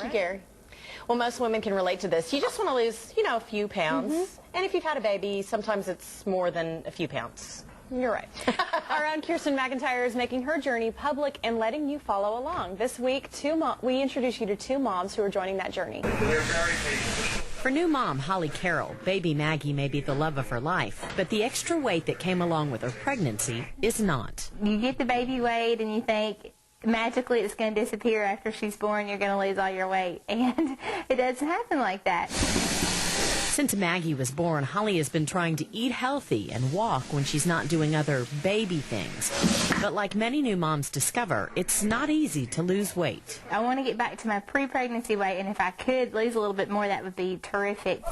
you, Gary. Well, most women can relate to this. You just want to lose, you know, a few pounds. And if you've had a baby, sometimes it's more than a few pounds. You're right. Our own Kirsten McIntyre is making her journey public and letting you follow along. This week, we introduce you to two moms who are joining that journey. For new mom Holly Carroll, baby Maggie may be the love of her life, but the extra weight that came along with her pregnancy is not. You get the baby weight and you think magically it's going to disappear after she's born, you're going to lose all your weight. And it doesn't happen like that. Since Maggie was born, Holly has been trying to eat healthy and walk when she's not doing other baby things. But like many new moms discover, it's not easy to lose weight. I want to get back to my pre-pregnancy weight, and if I could lose a little bit more, that would be terrific.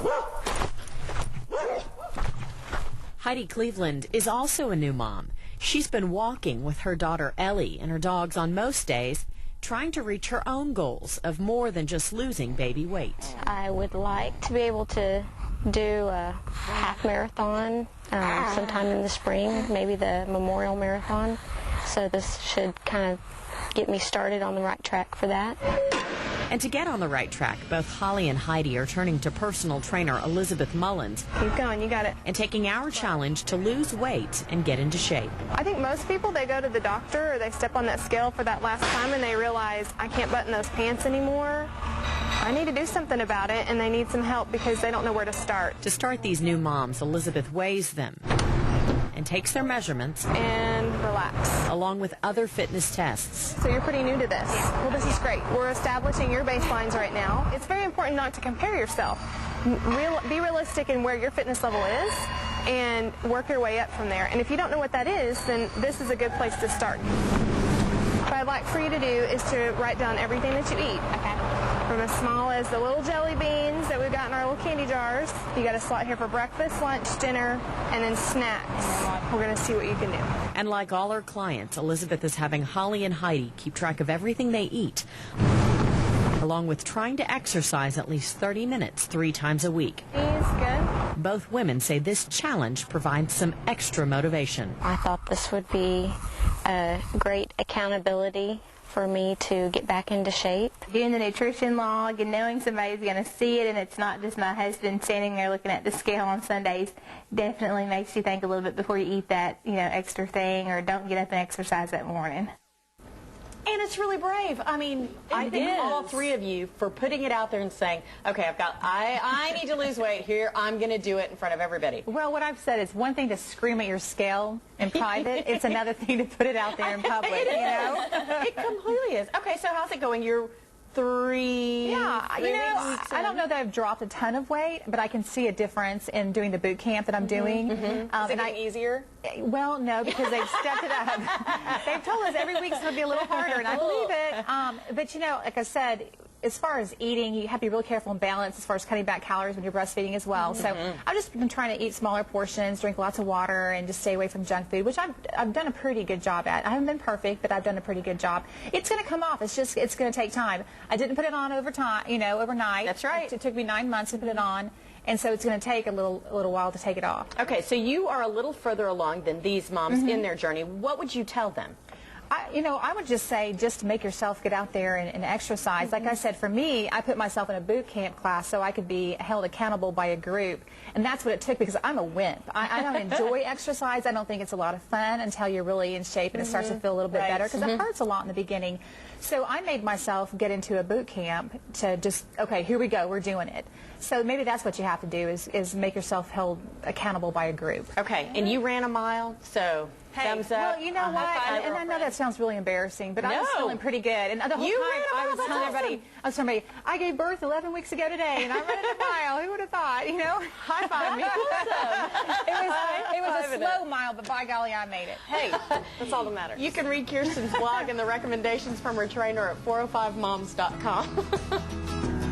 Heidi Cleveland is also a new mom. She's been walking with her daughter Ellie and her dogs on most days, trying to reach her own goals of more than just losing baby weight. I would like to be able to do a half marathon sometime in the spring, maybe the Memorial Marathon. So this should kind of get me started on the right track for that. And to get on the right track, both Holly and Heidi are turning to personal trainer Elizabeth Mullins. Keep going, you got it. And taking our challenge to lose weight and get into shape. I think most people, they go to the doctor or they step on that scale for that last time and they realize, I can't button those pants anymore. I need to do something about it, and they need some help because they don't know where to start. To start these new moms, Elizabeth weighs them and takes their measurements and relax, along with other fitness tests. So you're pretty new to this. Well, this is great. We're establishing your baselines right now. It's very important not to compare yourself. Be realistic in where your fitness level is and work your way up from there. And if you don't know what that is, then this is a good place to start. What I'd like for you to do is to write down everything that you eat. Okay. From as small as the little jelly beans that we've got in our little candy jars. You got a slot here for breakfast, lunch, dinner, and then snacks. We're going to see what you can do. And like all her clients, Elizabeth is having Holly and Heidi keep track of everything they eat, along with trying to exercise at least 30 minutes 3 times a week. Good. Both women say this challenge provides some extra motivation. I thought this would be a great accountability for me to get back into shape. Doing the nutrition log and knowing somebody's going to see it and it's not just my husband standing there looking at the scale on Sundays definitely makes you think a little bit before you eat that, extra thing, or don't get up and exercise that morning. And it's really brave. I mean, I thank all 3 of you for putting it out there and saying, okay, I need to lose weight here. I'm going to do it in front of everybody. Well, what I've said is one thing to scream at your scale in private. It's another thing to put it out there in public, It completely is. Okay, so how's it going? You're 3 Yeah, weeks I don't know that I've dropped a ton of weight, but I can see a difference in doing the boot camp that I'm doing. Is it getting easier? Well, no, because they've stepped it up. They've told us every week's going to be a little harder, and I believe it. But, like I said, as far as eating, you have to be really careful and balanced as far as cutting back calories when you're breastfeeding as well. So I've just been trying to eat smaller portions, drink lots of water, and just stay away from junk food, which I've done a pretty good job at. I haven't been perfect, but I've done a pretty good job. It's going to come off. It's going to take time. I didn't put it on overnight. That's right. It took me 9 months to put it on. And so it's going to take a little while to take it off. Okay, so you are a little further along than these moms in their journey. What would you tell them? I would just say just to make yourself get out there and exercise. Like I said, for me, I put myself in a boot camp class so I could be held accountable by a group. And that's what it took because I'm a wimp. I don't enjoy exercise. I don't think it's a lot of fun until you're really in shape and it starts to feel a little bit better because it hurts a lot in the beginning. So I made myself get into a boot camp to just, okay, here we go, we're doing it. So maybe that's what you have to do is make yourself held accountable by a group. Okay, and you ran a mile, so thumbs up. Well, you know what? And I know that sounds really embarrassing, but I was feeling pretty good. And the whole time I was telling everybody, I gave birth 11 weeks ago today, and I'm running a mile. Who would have thought? High five me. It was a slow mile, but by golly, I made it. Hey, that's all that matters. You can read Kirsten's blog and the recommendations from her trainer at 405moms.com.